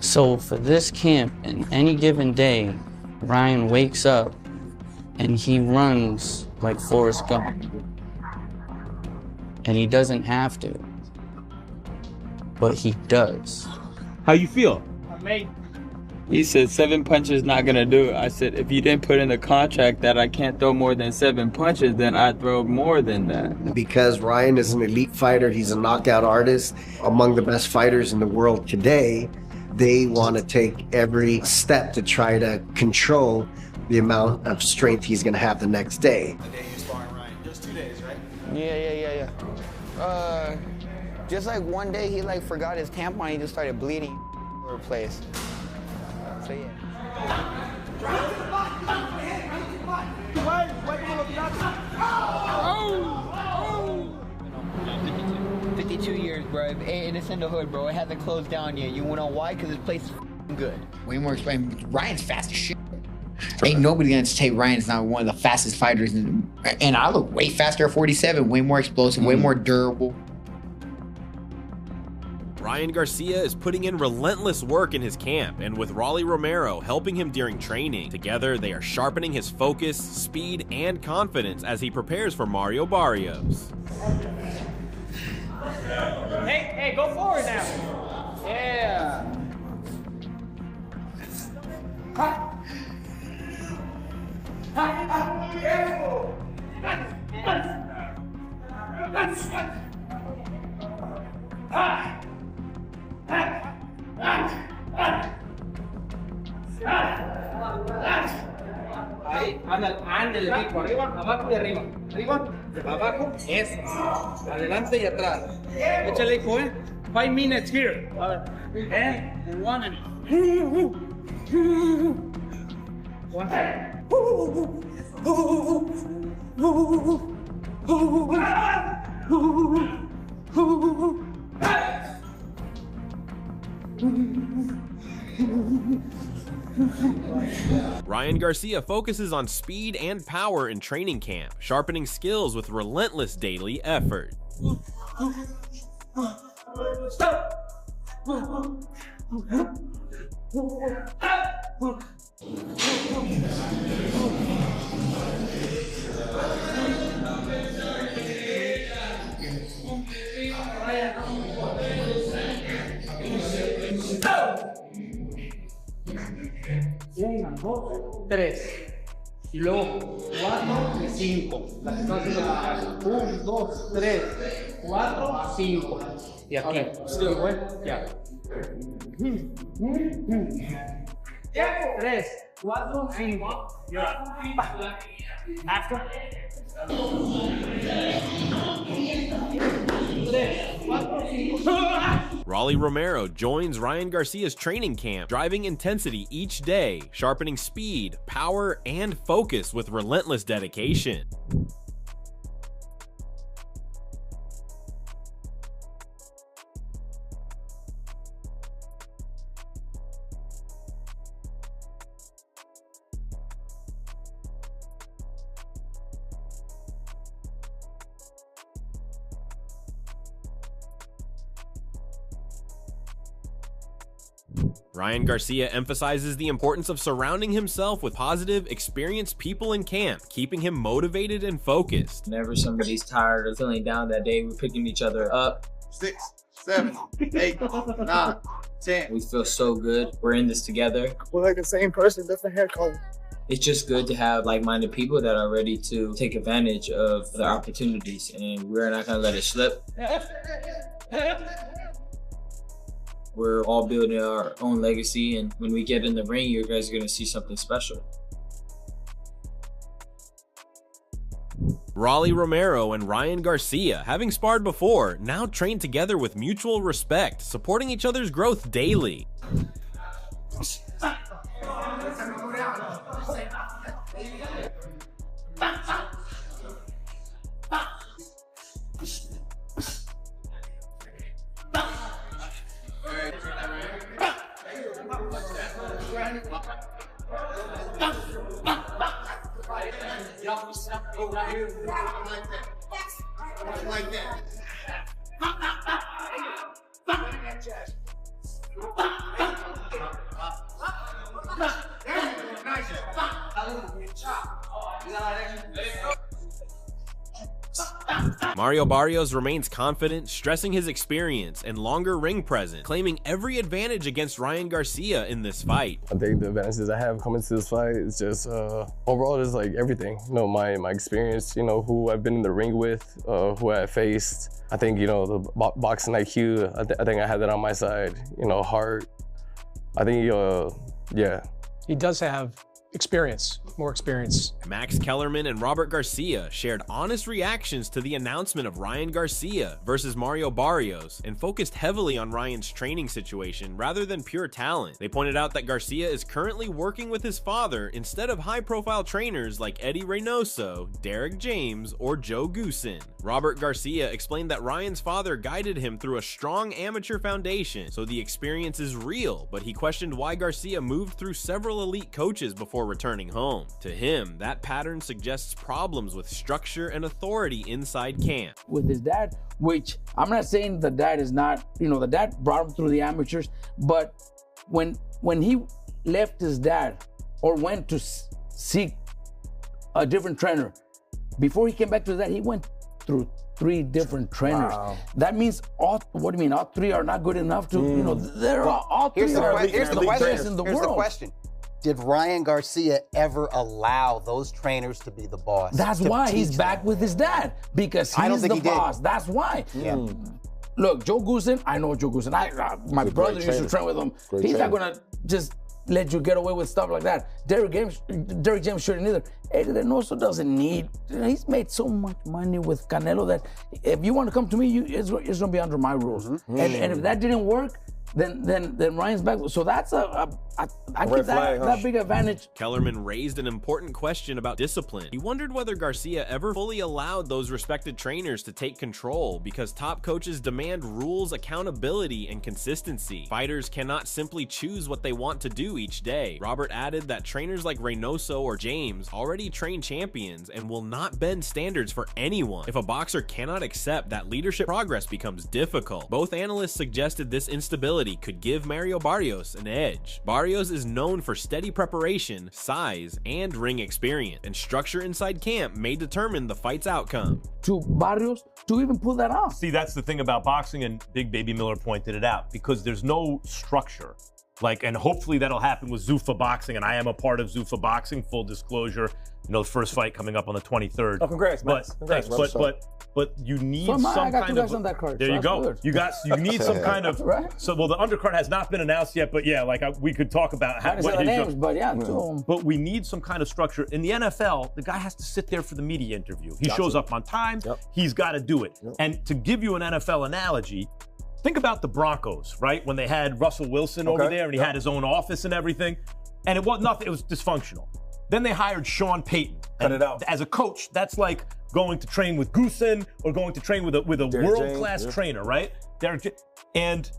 So for this camp, in any given day, Ryan wakes up and he runs like Forrest Gump. And he doesn't have to, but he does. How you feel? Amazing. He said 7 punches not gonna do it. I said, if you didn't put in the contract that I can't throw more than 7 punches, then I'd throw more than that. Because Ryan is an elite fighter, he's a knockout artist, among the best fighters in the world today. They want to take every step to try to control the amount of strength he's gonna have the next day. The day you sparring Ryan, just 2 days, right? Yeah. Just like one day he like forgot his tampon, he just started bleeding all over the place. So yeah. 52 years, bro. And it's in the hood, bro. It hasn't closed down yet. You wanna know why? Because this place is good. Way more explained. Ryan's fast as shit. Ain't nobody gonna say Ryan's not one of the fastest fighters. And I look way faster at 47, way more explosive, way more durable. Ryan Garcia is putting in relentless work in his camp, and with Romero helping him during training, together they are sharpening his focus, speed, and confidence as he prepares for Mario Barrios. Hey, go forward now. Yeah. Ahí, ándale, rico, arriba, abajo y arriba. Arriba, abajo, eso. Adelante y atrás. Échale, hijo, 5 minutes here. A ver. And 1 and 1. Ryan Garcia focuses on speed and power in training camp, sharpening skills with relentless daily effort. Stop. Una, 2, 3. Y luego 4 y 5. La que estás haciendo la 1, 2, 3, 4, 5. Y aquí. Still, güey. Ya. 3, 4, 5. Y ahora. After. 3, 4, 5. Romero joins Ryan Garcia's training camp, driving intensity each day, sharpening speed, power, and focus with relentless dedication. Ryan Garcia emphasizes the importance of surrounding himself with positive, experienced people in camp, keeping him motivated and focused. Whenever somebody's tired or feeling down that day, we're picking each other up. 6, 7, 8, 9, 10. We feel so good. We're in this together. We're like the same person, different hair color. It's just good to have like-minded people that are ready to take advantage of the opportunities, and we're not gonna let it slip. We're all building our own legacy, and when we get in the ring, you guys are gonna see something special. Romero and Ryan Garcia, having sparred before, now train together with mutual respect, supporting each other's growth daily. Like that. Mario Barrios remains confident, stressing his experience and longer ring presence, claiming every advantage against Ryan Garcia in this fight. I think the advantages I have coming to this fight is just overall just like everything. You know, my experience, you know, who I've been in the ring with, who I faced. I think, you know, the boxing IQ, I think I have that on my side. You know, heart. I think, yeah. He does have experience, more experience. Max Kellerman and Robert Garcia shared honest reactions to the announcement of Ryan Garcia versus Mario Barrios and focused heavily on Ryan's training situation rather than pure talent. They pointed out that Garcia is currently working with his father instead of high-profile trainers like Eddie Reynoso, Derek James, or Joe Goosen. Robert Garcia explained that Ryan's father guided him through a strong amateur foundation, so the experience is real, but he questioned why Garcia moved through several elite coaches before returning home. To him, that pattern suggests problems with structure and authority inside camp. With his dad, which I'm not saying the dad is not, you know, the dad brought him through the amateurs, but when he left his dad or went to seek a different trainer, before he came back to that, he went through 3 different trainers. Wow. That means what do you mean? All 3 are not good enough to, you know, they're all 3 are the best in the world. Here's the question. Did Ryan Garcia ever allow those trainers to be the boss? That's why he's back with his dad, because he's the boss. That's why. Yeah. Look, Joe Goosen, I know Joe Goosen. My brother used to train with him. He's not gonna just let you get away with stuff like that. Derek James shouldn't either. Eddie Reynoso doesn't need. He's made so much money with Canelo that if you want to come to me, it's gonna be under my rules. And if that didn't work, then Ryan's back. So that's I give that big advantage. Kellerman raised an important question about discipline. He wondered whether Garcia ever fully allowed those respected trainers to take control because top coaches demand rules, accountability, and consistency. Fighters cannot simply choose what they want to do each day. Robert added that trainers like Reynoso or James already train champions and will not bend standards for anyone. If a boxer cannot accept that leadership progress becomes difficult, both analysts suggested this instability could give Mario Barrios an edge. Barrios is known for steady preparation, size, and ring experience, and structure inside camp may determine the fight's outcome. To Barrios to even pull that off. See, that's the thing about boxing, and Big Baby Miller pointed it out, because there's no structure. And hopefully that'll happen with Zuffa Boxing, and I am a part of Zuffa Boxing, full disclosure. You know, the first fight coming up on the 23rd. Oh, congrats, Max. Thanks, but you need some I got 2 kind guys of. on that card, There so you go. good. You need some kind of. Right? So, well, the undercard has not been announced yet, but yeah, we could talk about what names, but yeah, But we need some kind of structure. In the NFL, the guy has to sit there for the media interview. He shows up on time. He's got to do it. And to give you an NFL analogy, think about the Broncos, right? When they had Russell Wilson over there and he had his own office and everything. And it was nothing, it was dysfunctional. Then they hired Sean Payton. Cut it out. As a coach, that's like going to train with Goosen or going to train with a world-class trainer, right? And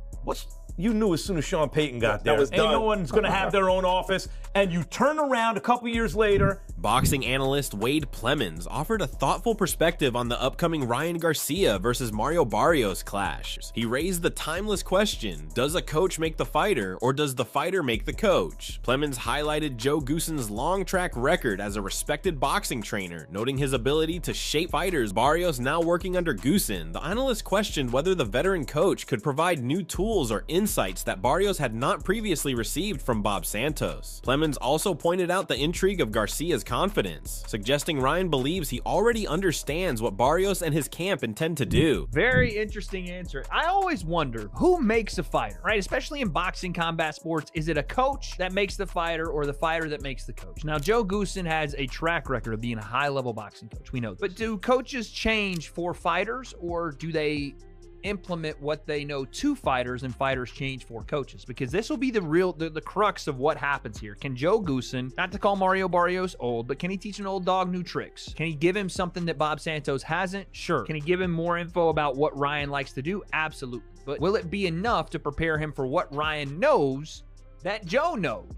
you knew as soon as Sean Payton got there, ain't no one's going to have their own office. And you turn around a couple years later. Boxing analyst Wade Plemons offered a thoughtful perspective on the upcoming Ryan Garcia versus Mario Barrios clash. He raised the timeless question, does a coach make the fighter or does the fighter make the coach? Plemons highlighted Joe Goosen's long track record as a respected boxing trainer, noting his ability to shape fighters. Barrios now working under Goosen. The analyst questioned whether the veteran coach could provide new tools or insights that Barrios had not previously received from Bob Santos. Plemons also pointed out the intrigue of Garcia's confidence, suggesting Ryan believes he already understands what Barrios and his camp intend to do. Very interesting answer. I always wonder who makes a fighter, right? Especially in boxing, combat sports. Is it a coach that makes the fighter or the fighter that makes the coach? Now, Joe Goosen has a track record of being a high-level boxing coach. We know that. But do coaches change for fighters, or do they implement what they know to fighters and fighters change for coaches? Because this will be the crux of what happens here. Can Joe Goosen, not to call Mario Barrios old, but can he teach an old dog new tricks? Can he give him something that Bob Santos hasn't? Sure. Can he give him more info about what Ryan likes to do? Absolutely. But will it be enough to prepare him for what Ryan knows that Joe knows?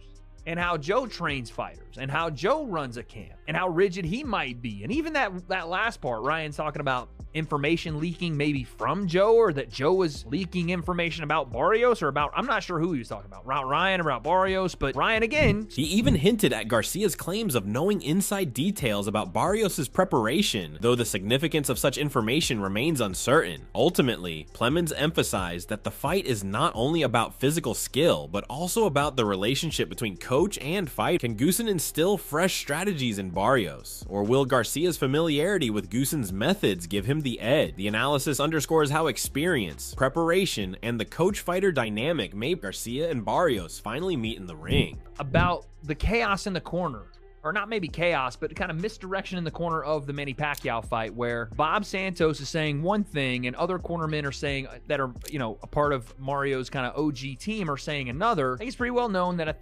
And how Joe trains fighters, and how Joe runs a camp, and how rigid he might be. And even that last part, Ryan's talking about information leaking maybe from Joe, or that Joe was leaking information about Barrios, or about, I'm not sure who he was talking about Ryan, about Barrios, but Ryan again. He even hinted at Garcia's claims of knowing inside details about Barrios' preparation, though the significance of such information remains uncertain. Ultimately, Plemons emphasized that the fight is not only about physical skill, but also about the relationship between coach and fighter. Can Goossen instill fresh strategies in Barrios, or will Garcia's familiarity with Goossen's methods give him the edge? The analysis underscores how experience, preparation, and the coach-fighter dynamic made Garcia and Barrios finally meet in the ring. About the chaos in the corner, or not maybe chaos, but kind of misdirection in the corner of the Manny Pacquiao fight, where Bob Santos is saying one thing and other cornermen are saying, that are, you know, a part of Mario's kind of OG team, are saying another. I think it's pretty well known that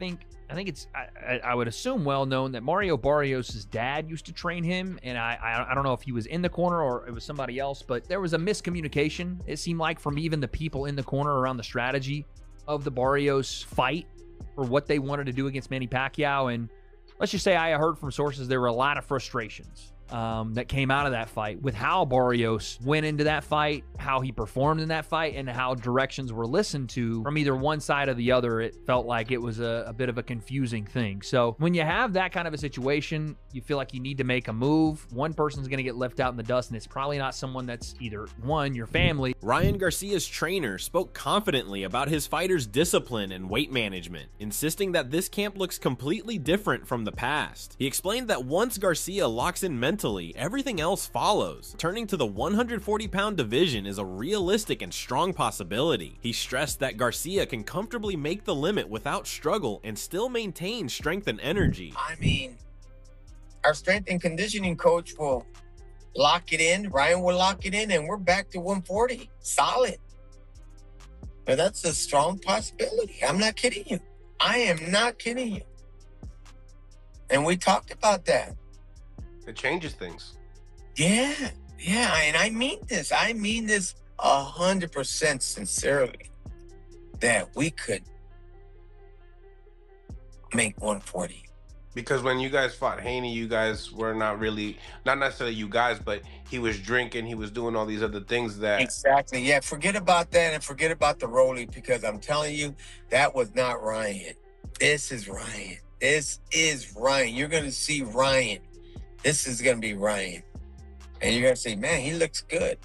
I would assume well known that Mario Barrios' dad used to train him, and I don't know if he was in the corner or it was somebody else, but there was a miscommunication, it seemed like, from even the people in the corner around the strategy of the Barrios fight, or what they wanted to do against Manny Pacquiao. And let's just say I heard from sources there were a lot of frustrations that came out of that fight with how Barrios went into that fight, how he performed in that fight, and how directions were listened to from either one side or the other. It felt like it was a bit of a confusing thing. So when you have that kind of a situation, you feel like you need to make a move. One person's going to get left out in the dust, and it's probably not someone that's either one, your family. Ryan Garcia's trainer spoke confidently about his fighter's discipline and weight management, insisting that this camp looks completely different from the past. He explained that once Garcia locks in mentally, everything else follows. Turning to the 140-pound division is a realistic and strong possibility. He stressed that Garcia can comfortably make the limit without struggle and still maintain strength and energy. I mean, our strength and conditioning coach will lock it in, Ryan will lock it in, and we're back to 140. Solid. Now, that's a strong possibility. I'm not kidding you. I am not kidding you. And we talked about that. It changes things. Yeah, and I mean this 100% sincerely, that we could make 140. Because when you guys fought Haney, you guys were not necessarily you guys, but he was drinking, he was doing all these other things that... Exactly, yeah, forget about that and forget about the Rolly, because I'm telling you, that was not Ryan. This is Ryan. This is Ryan. You're going to see Ryan. This is going to be Ryan. And you're going to say, man, he looks good.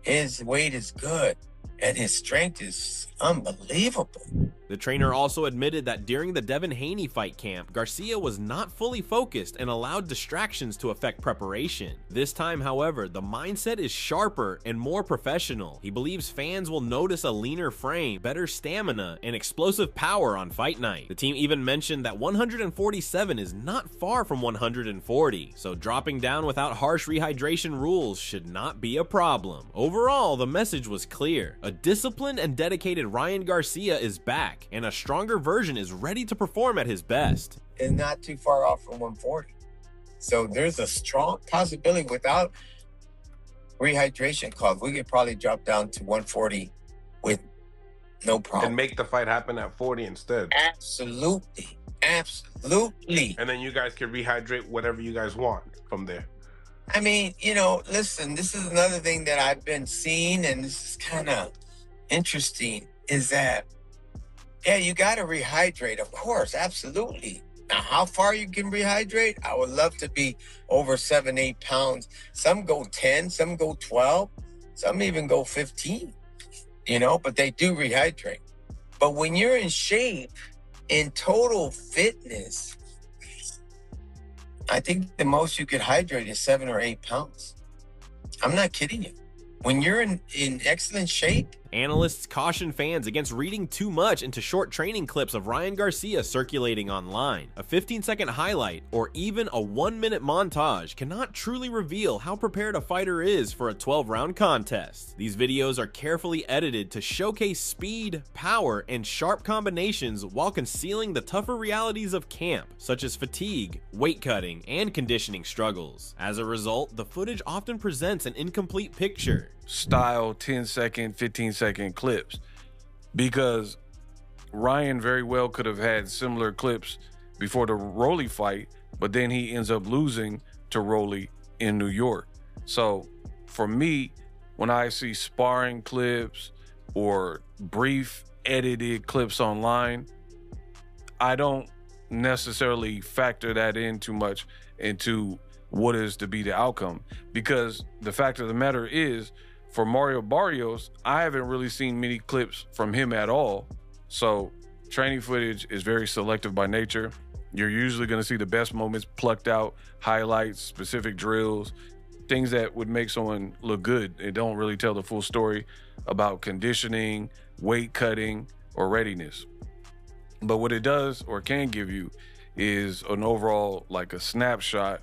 His weight is good. And his strength is unbelievable. The trainer also admitted that during the Devin Haney fight camp, Garcia was not fully focused and allowed distractions to affect preparation. This time, however, the mindset is sharper and more professional. He believes fans will notice a leaner frame, better stamina, and explosive power on fight night. The team even mentioned that 147 is not far from 140, so dropping down without harsh rehydration rules should not be a problem. Overall, the message was clear. A disciplined and dedicated Ryan Garcia is back, and a stronger version is ready to perform at his best. It's not too far off from 140. So there's a strong possibility without rehydration calls, we could probably drop down to 140 with no problem. And make the fight happen at 40 instead. Absolutely. Absolutely. And then you guys can rehydrate whatever you guys want from there. I mean, you know, listen, this is another thing that I've been seeing, and this is kind of interesting, is that, yeah, you got to rehydrate, of course, absolutely. Now, how far you can rehydrate? I would love to be over 7-8 pounds. Some go 10, some go 12, some even go 15, you know, but they do rehydrate. But when you're in shape, in total fitness, I think the most you could hydrate is 7 or 8 pounds. I'm not kidding you. When you're in excellent shape. Analysts caution fans against reading too much into short training clips of Ryan Garcia circulating online. A 15-second highlight or even a 1-minute montage cannot truly reveal how prepared a fighter is for a 12-round contest. These videos are carefully edited to showcase speed, power, and sharp combinations while concealing the tougher realities of camp, such as fatigue, weight cutting, and conditioning struggles. As a result, the footage often presents an incomplete picture. Style 10-second, 15-second clips, because Ryan very well could have had similar clips before the Rolly fight, but then he ends up losing to Rolly in New York. So for me, when I see sparring clips or brief edited clips online, I don't necessarily factor that in too much into what is to be the outcome, because the fact of the matter is, for Mario Barrios, I haven't really seen many clips from him at all. So training footage is very selective by nature. You're usually going to see the best moments plucked out, highlights, specific drills, things that would make someone look good. It don't really tell the full story about conditioning, weight cutting, or readiness. But what it does or can give you is an overall, like a snapshot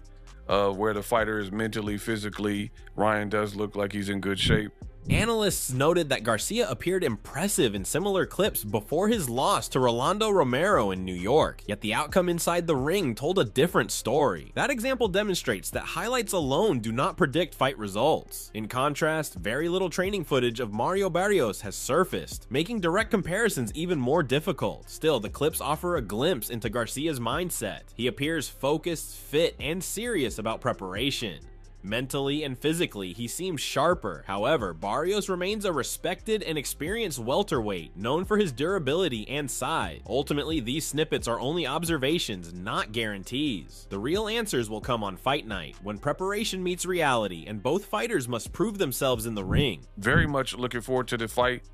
of where the fighter is mentally, physically. Ryan does look like he's in good shape. Analysts noted that Garcia appeared impressive in similar clips before his loss to Rolando Romero in New York, yet the outcome inside the ring told a different story. That example demonstrates that highlights alone do not predict fight results. In contrast, very little training footage of Mario Barrios has surfaced, making direct comparisons even more difficult. Still, the clips offer a glimpse into Garcia's mindset. He appears focused, fit, and serious about preparation. Mentally and physically, he seems sharper. However, Barrios remains a respected and experienced welterweight, known for his durability and size. Ultimately, these snippets are only observations, not guarantees. The real answers will come on fight night, when preparation meets reality, and both fighters must prove themselves in the ring. Very much looking forward to the fight.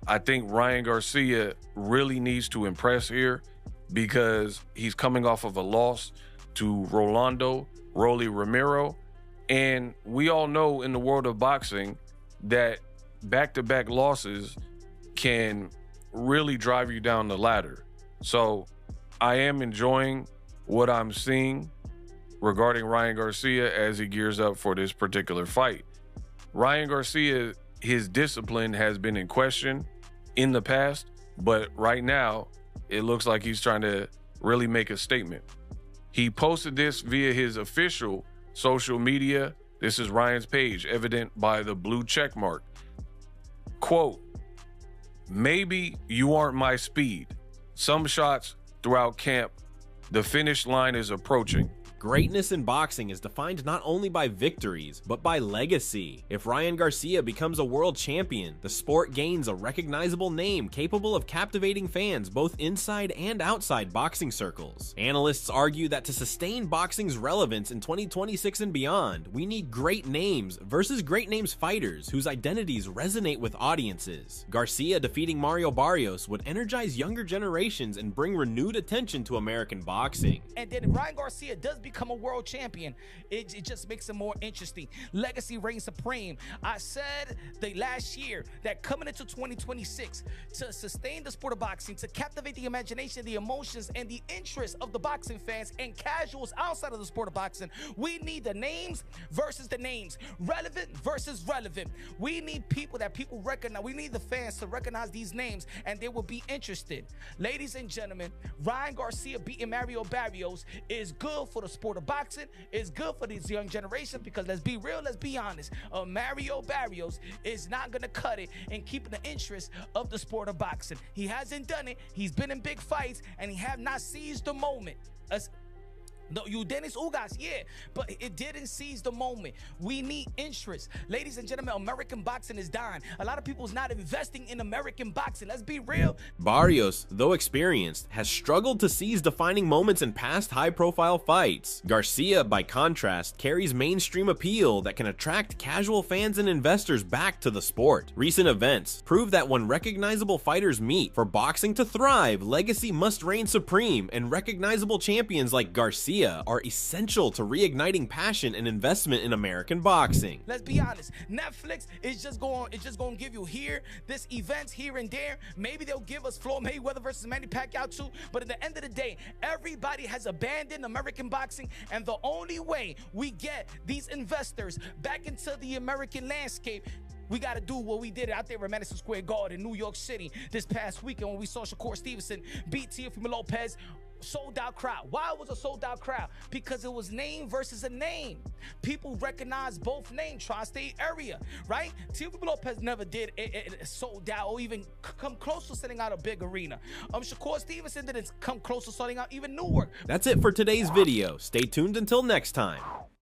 I think Ryan Garcia really needs to impress here, because he's coming off of a loss to Rolando Romero. And we all know in the world of boxing that back-to-back losses can really drive you down the ladder. So I am enjoying what I'm seeing regarding Ryan Garcia as he gears up for this particular fight. Ryan Garcia, his discipline has been in question in the past, but right now it looks like he's trying to really make a statement. He posted this via his official social media. This is Ryan's page, evident by the blue check mark. Quote, "Maybe you aren't my speed. Some shots throughout camp. The finish line is approaching." Greatness in boxing is defined not only by victories, but by legacy. If Ryan Garcia becomes a world champion, the sport gains a recognizable name capable of captivating fans both inside and outside boxing circles. Analysts argue that to sustain boxing's relevance in 2026 and beyond, we need great names versus great names fighters whose identities resonate with audiences. Garcia defeating Mario Barrios would energize younger generations and bring renewed attention to American boxing. And then Ryan Garcia does become a world champion, it just makes it more interesting. Legacy reigns supreme. I said the last year that coming into 2026, to sustain the sport of boxing, to captivate the imagination, the emotions, and the interest of the boxing fans and casuals outside of the sport of boxing, we need the names versus the names, relevant versus relevant. We need people that people recognize. We need the fans to recognize these names, and they will be interested. Ladies and gentlemen, Ryan Garcia beating Mario Barrios is good for the sport of boxing. Is good for this young generation, because let's be real, let's be honest, Mario Barrios is not gonna cut it in keeping the interest of the sport of boxing. He hasn't done it. He's been in big fights and he have not seized the moment. No, you Dennis Ugas, yeah, but it didn't seize the moment. We need interest. Ladies and gentlemen, American boxing is dying. A lot of people's not investing in American boxing. Let's be real. Barrios, though experienced, has struggled to seize defining moments in past high-profile fights. Garcia, by contrast, carries mainstream appeal that can attract casual fans and investors back to the sport. Recent events prove that when recognizable fighters meet, for boxing to thrive, legacy must reign supreme, and recognizable champions like Garcia are essential to reigniting passion and investment in American boxing. Let's be honest, Netflix is just going to give you this events here and there. Maybe they'll give us Floyd Mayweather versus Manny Pacquiao too, but at the end of the day, everybody has abandoned American boxing, and the only way we get these investors back into the American landscape, we got to do what we did out there at Madison Square Garden in New York City this past weekend when we saw Shakur Stevenson beat Teofimo Lopez. Sold out crowd. Why was a sold out crowd? Because it was name versus a name. People recognize both names, tri-state area, right? Teofimo Lopez never did it sold out or even come close to selling out a big arena. Shakur Stevenson didn't come close to selling out even Newark. That's it for today's video. Stay tuned until next time.